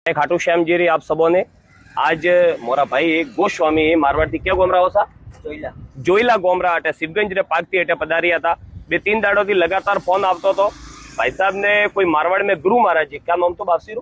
खाटू श्याम जी री आप सबों ने आज मोरा भाई गोस्वामी मारवाड़ थी क्या गोमरा हो सा जोईला गोमरा अटे शिवगंज रे पाकती अटे पधारिया था। 2-3 दाड़ो थी लगातार फोन आवतो तो भाई साहब ने कोई मारवाड़ में गुरु महाराज जी क्या नाम तो बापसी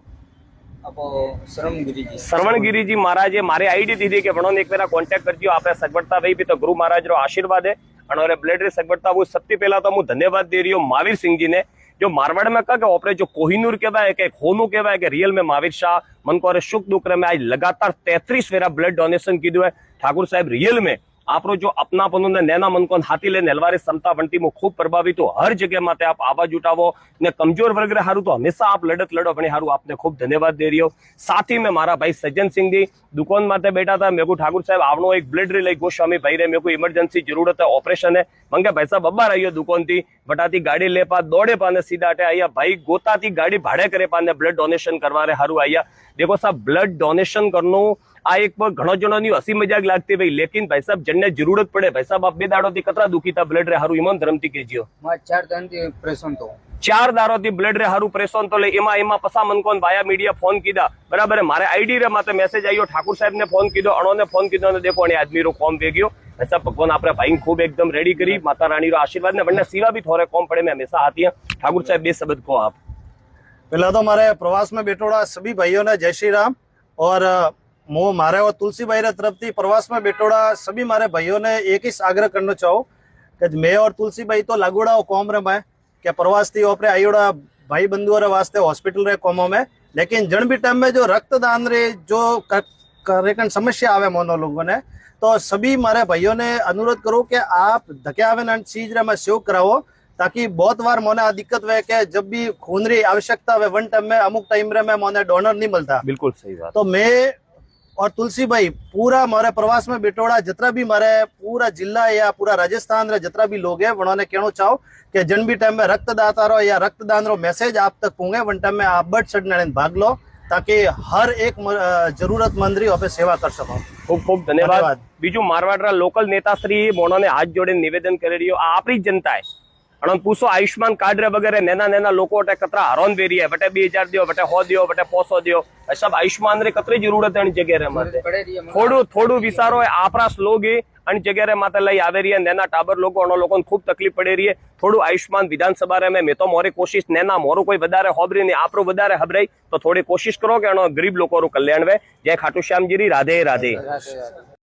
श्रवणगिरी जी महाराज मारे आईडी दीदी के भणो एक बेरा कॉन्टेक्ट करजो आपने सगवड़ता भाई भी तो गुरु महाराज रो आशीर्वाद है और ब्लड रे सगवड़ता वो सबसे पहला तो हूँ धन्यवाद दे रही हूँ महावीर सिंह जी ने जो मारवाड़ में कहा ऑपरे जो कोहिनूर कहवाय के होनू कहवाय के रियल में महावीर शाह मन को सुख दुख में आज लगातार 33 वेरा ब्लड डोनेशन कीधु है। ठाकुर साहब रियल में आपरो जो अपनापन ने नैना मन को हाथी ले नेलवारी क्षमता बनती में खूब प्रभावित हो हर जगह माते आप आवाज उठावो ने कमजोर वर्ग रे हारू तो हमेशा आप लड़त लड़ो अपने हारू आपने खूब धन्यवाद दे रही हो। साथ ही में मारा भाई सज्जन सिंह जी दुकान माते बैठा था मेरे को ठाकुर साहब आवनो एक ब्लड रे लई गोस्वामी भाई रे मेरे को इमरजेंसी जरूरत है ऑपरेशन है मंगे भाई साहब बब्बा रहियो दुकान थी बटाती गाड़ी ले पा दौड़े पाने सीधा अटे आया भाई गोता थी गाड़ी भाड़े करे पाने ब्लड डोनेशन करवा रे हारू आया। देखो साहब ब्लड डोनेशन करनो आ एक घणो जणो नी हसी मजाक लागती भाई लेकिन भाई साहब जन्ने जरूरत पड़े भाई साहब आप 2 दाड़ो थी कतरा दुखी था ब्लड रे हारू ईमान धर्मती केजियो 4 दान थी प्रेशन तो 4 दारो थी ब्लड रे हारू प्रेशन तो ले एमा पसा मन कोन वाया मीडिया फोन कीधा बराबर है मारे आईडी रे माते मैसेज आयो ठाकुर साहब ने फोन कीधो अणो ने फोन कीधो ने देखो ने आदमी रो कॉम वे गयो ऐसा भगवान आपरे भाई खूब एकदम रेडी करी माता रानी रो आशीर्वाद ने वरना सीवा भी थोड़े कॉम पड़े में हमेशा आती है। ठाकुर साहब 2 शब्द को आप पहला तो हमारे प्रवास में बेटोड़ा सभी भाइयों ने जय श्री राम और मो मारे और तुलसी भाई तरफ थी प्रवास में बेटोड़ा सभी मारे भाइयों ने एक ही आग्रह करना चाहो कि मैं और तुलसी भाई तो लागोड़ा कॉम रे में क्या प्रवास थी ओपरे आयोड़ा भाई बंधुओं रे वास्ते हॉस्पिटल रे कॉमो में लेकिन जन भी टाइम में जो रक्तदान रे जो करेकन समस्या आवे मोनो लोगों ने तो सभी मारे भाइयों ने अनुरोध करो कि आप धके आवे चीज रे में सहयोग कराओ ताकि बहुत बार मोने आ दिक्कत वे के जब भी खून री आवश्यकता वे वन टाइम में अमुक टाइम रे में मोने डोनर नहीं मिलता। बिल्कुल सही बात। तो मैं और तुलसी भाई पूरा हमारे प्रवास में बेटोड़ा जितना भी हमारे पूरा जिला या पूरा राजस्थान रे जितना भी लोग है उन्होंने कहना चाहो कि जन भी टाइम में रक्तदाता रो या रक्तदान रो मैसेज आप तक पहुंचे वन टाइम में आप बढ़ चढ़ने भाग लो ताकि हर एक जरूरतमंद री पे सेवा कर सको। खूब खूब धन्यवाद। बीजू मारवाड़ लोकल नेता श्री मोने हाथ जोड़े निवेदन कर रही हो आपरी जनता है अण पूछो आयुष्मान कार्ड रे वगैरह नैना नैना लोको अटे कतरा हरोन वेरी है बटे 2000 दियो बटे 100 दियो बटे 500 दियो सब आयुष्मान रे कतरी जरूरत है जगह रे माते थोड़ू विचारो है आपरास लोग अन जगह रे माते लई आवे रही है नैना टाबर लोगो अणो लोगन खूब तकलीफ पड़े रही है थोड़ू आयुष्मान विधानसभा रे में तो मोरे कोशिश नैना मोरो कोई वधारे होबरी नहीं आपरो वधारे हबराई तो थोड़ी कोशिश करो कि अणो गरीब लोको रो कल्याण वे जय खाटू श्याम जी री राधे राधे।